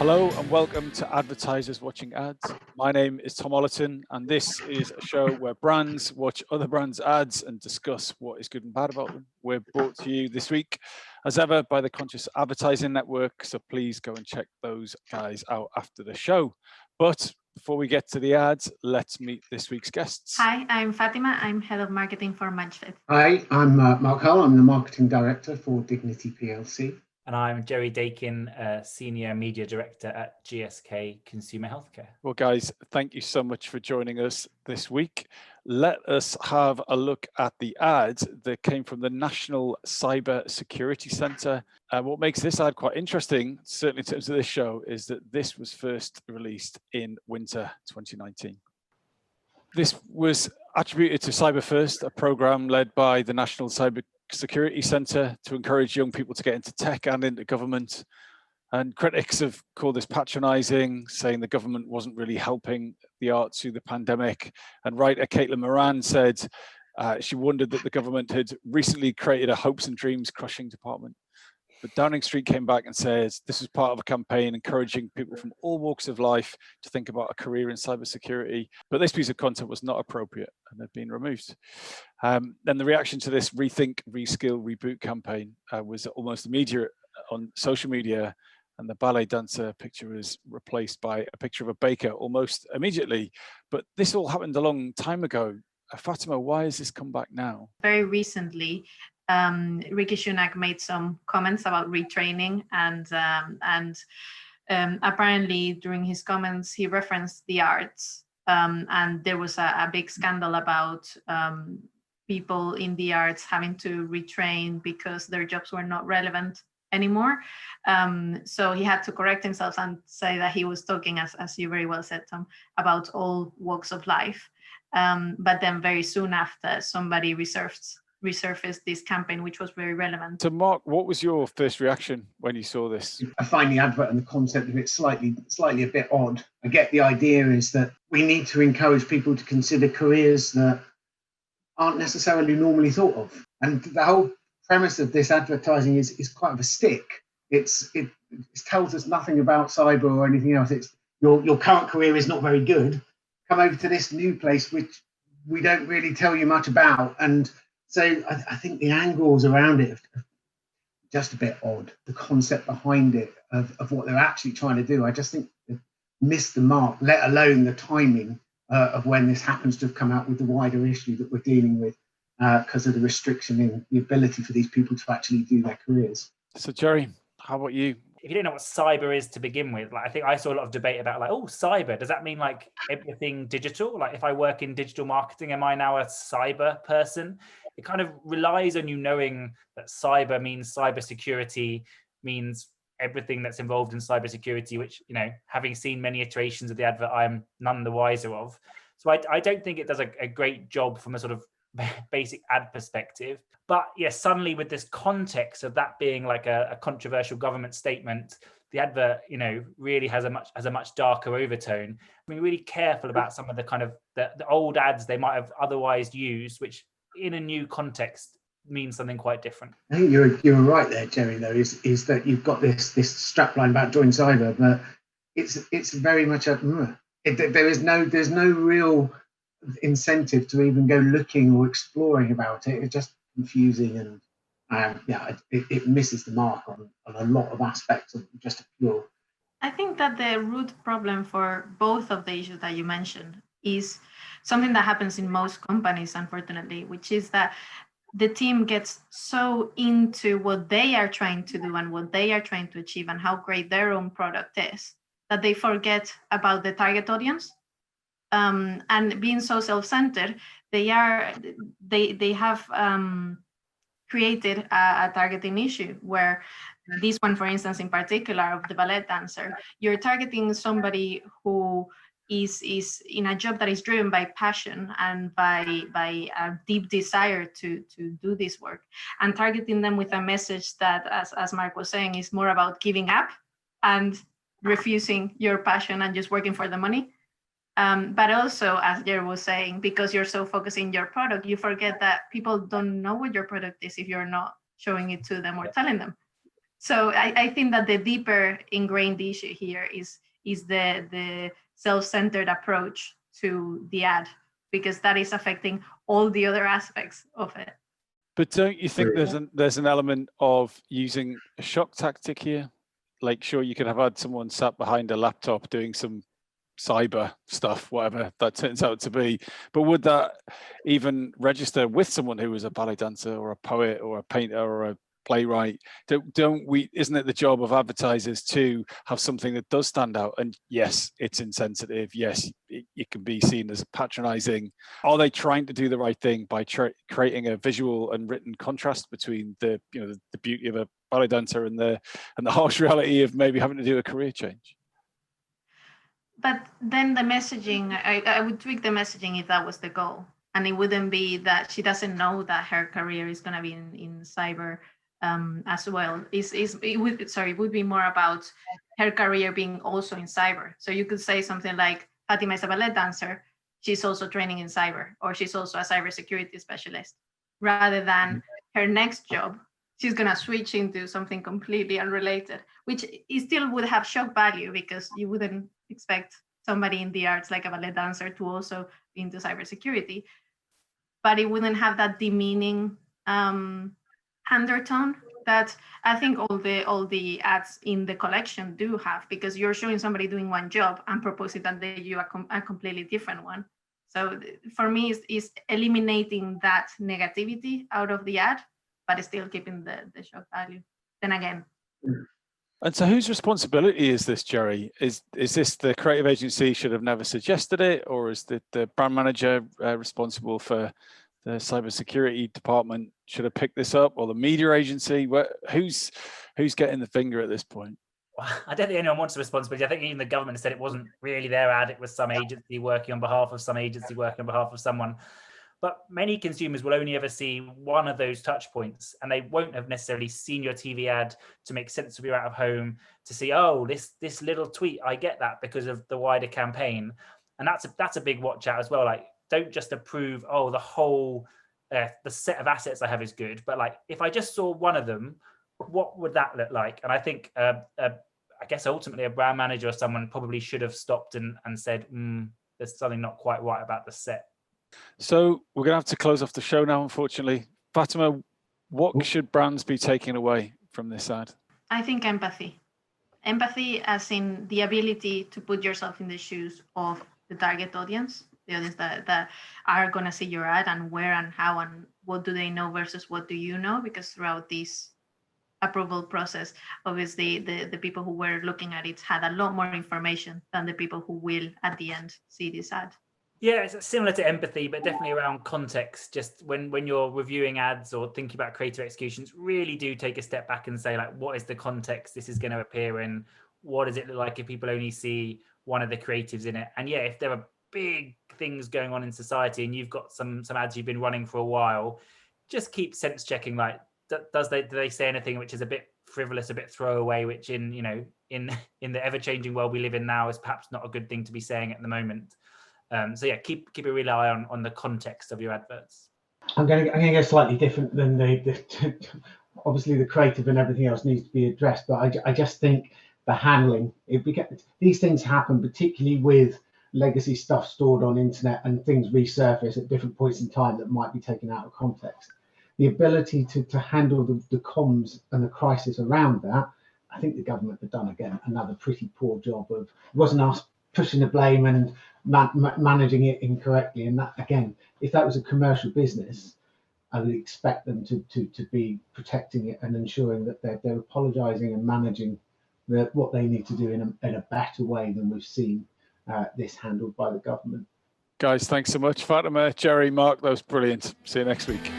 Hello and welcome to Advertisers Watching Ads. My name is Tom Ollerton, and this is a show where brands watch other brands' ads and discuss what is good and bad about them. We're brought to you this week, as ever, by the Conscious Advertising Network, so please go and check those guys out after the show. But before we get to the ads, let's meet this week's guests. Hi, I'm Fatima. I'm Head of Marketing for Munchfit. Hi, I'm Mark Hull. I'm the Marketing Director for Dignity PLC. And I'm Jerry Daykin, Senior Media Director at GSK Consumer Healthcare. Well, guys, thank you so much for joining us this week. Let us have a look at the ad that came from the National Cyber Security Centre. What makes this ad quite interesting, certainly in terms of this show, is that this was first released in winter 2019. This was attributed to Cyber First, a programme led by the National Cyber Security Centre to encourage young people to get into tech and into government. And critics have called this patronising, saying the government wasn't really helping the arts through the pandemic. And writer Caitlin Moran said she wondered that the government had recently created a hopes and dreams crushing department. But Downing Street came back and says this was part of a campaign encouraging people from all walks of life to think about a career in cybersecurity. But this piece of content was not appropriate and had been removed. Then the reaction to this Rethink, Reskill, Reboot campaign was almost immediate on social media, and the ballet dancer picture was replaced by a picture of a baker almost immediately. But this all happened a long time ago. Fatima, why has this come back now? Very recently, Rishi Sunak made some comments about retraining, and apparently during his comments he referenced the arts, and there was a big scandal about people in the arts having to retrain because their jobs were not relevant anymore. So he had to correct himself and say that he was talking, as you very well said, Tom, about all walks of life. But then very soon after, somebody resurfaced this campaign, which was very relevant. So Mark, what was your first reaction when you saw this? I find the advert and the concept of it slightly a bit odd. I get the idea is that we need to encourage people to consider careers that aren't necessarily normally thought of. And the whole premise of this advertising is quite of a stick. It tells us nothing about cyber or anything else. It's your current career is not very good. Come over to this new place, which we don't really tell you much about. And so I think the angles around it are just a bit odd. The concept behind it of what they're actually trying to do, I just think they've missed the mark, let alone the timing of when this happens to have come out with the wider issue that we're dealing with because of the restriction in the ability for these people to actually do their careers. So Jerry, how about you? If you don't know what cyber is to begin with, I think I saw a lot of debate about cyber. Does that mean everything digital? If I work in digital marketing, am I now a cyber person? It kind of relies on you knowing that cyber means cybersecurity, means everything that's involved in cybersecurity, which, having seen many iterations of the advert, I'm none the wiser of. So I don't think it does a great job from a sort of basic ad perspective. But yes, suddenly with this context of that being a controversial government statement, the advert, really has a much darker overtone. Being really careful about some of the kind of the old ads they might have otherwise used, which in a new context means something quite different. I think you're right there, Jerry. Though is that you've got this strapline about join cyber, but it's very much there's no real incentive to even go looking or exploring about it. It's just confusing, and it misses the mark on a lot of aspects of just a pure. I think that the root problem for both of the issues that you mentioned is something that happens in most companies, unfortunately, which is that the team gets so into what they are trying to do and what they are trying to achieve and how great their own product is, that they forget about the target audience. And being so self-centered, they have created a targeting issue where this one, for instance, in particular of the ballet dancer, you're targeting somebody who is in a job that is driven by passion and by a deep desire to do this work, and targeting them with a message that, as Mark was saying, is more about giving up and refusing your passion and just working for the money. But also, as Jerry was saying, because you're so focused in your product, you forget that people don't know what your product is if you're not showing it to them or telling them. So I think that the deeper ingrained issue here is the self-centered approach to the ad, because that is affecting all the other aspects of it. But don't you think there's an element of using a shock tactic here? Like, sure, you could have had someone sat behind a laptop doing some cyber stuff, whatever that turns out to be. But would that even register with someone who was a ballet dancer or a poet or a painter or a playwright? Isn't it the job of advertisers to have something that does stand out? And yes, it's insensitive. Yes, it can be seen as patronizing. Are they trying to do the right thing by creating a visual and written contrast between the beauty of a ballet dancer and the harsh reality of maybe having to do a career change? But then the messaging, I would tweak the messaging if that was the goal. And it wouldn't be that she doesn't know that her career is going to be in cyber as well. It would be more about her career being also in cyber. So you could say something like, Fatima is a ballet dancer. She's also training in cyber, or she's also a cybersecurity specialist, rather than her next job, she's going to switch into something completely unrelated, which it still would have shock value, because you wouldn't expect somebody in the arts like a ballet dancer to also be into cybersecurity, but it wouldn't have that demeaning undertone that I think all the ads in the collection do have, because you're showing somebody doing one job and proposing that they do a completely different one. So for me, it's eliminating that negativity out of the ad, but still keeping the shock value. Then again. And so whose responsibility is this, Jerry? Is this the creative agency should have never suggested it, or is the brand manager responsible for the cybersecurity department should have picked this up, or the media agency? Who's getting the finger at this point? Well, I don't think anyone wants the responsibility. I think even the government said it wasn't really their ad. It was some agency working on behalf of some agency working on behalf of someone. But many consumers will only ever see one of those touch points, and they won't have necessarily seen your TV ad to make sense of your out of home, to see, oh, this little tweet, I get that because of the wider campaign. And that's a big watch out as well. Like, don't just approve, oh, the whole the set of assets I have is good, but like, if I just saw one of them, what would that look like? And I think I guess ultimately a brand manager or someone probably should have stopped and said, there's something not quite right about the set. So we're going to have to close off the show now, unfortunately. Fatima, what should brands be taking away from this ad? I think empathy. Empathy as in the ability to put yourself in the shoes of the target audience, the audience that are going to see your ad, and where and how and what do they know versus what do you know, because throughout this approval process, obviously the people who were looking at it had a lot more information than the people who will at the end see this ad. Yeah, it's similar to empathy, but definitely around context. Just when you're reviewing ads or thinking about creative executions, really do take a step back and say, like, what is the context this is going to appear in? What does it look like if people only see one of the creatives in it? And yeah, if there are big things going on in society and you've got some ads you've been running for a while, just keep sense checking. Like, do they say anything which is a bit frivolous, a bit throwaway, which in the ever changing world we live in now is perhaps not a good thing to be saying at the moment. So yeah, keep a real eye on the context of your adverts. I'm going to go slightly different than obviously the creative and everything else needs to be addressed, but I just think the handling, these things happen, particularly with legacy stuff stored on internet and things resurface at different points in time that might be taken out of context. The ability to handle the comms and the crisis around that, I think the government have done, again, another pretty poor job of, it wasn't us pushing the blame and managing it incorrectly. And that, again, if that was a commercial business, I would expect them to be protecting it and ensuring that they're apologising and managing what they need to do in a better way than we've seen this handled by the government. Guys, thanks so much. Fatima, Jerry, Mark, that was brilliant. See you next week.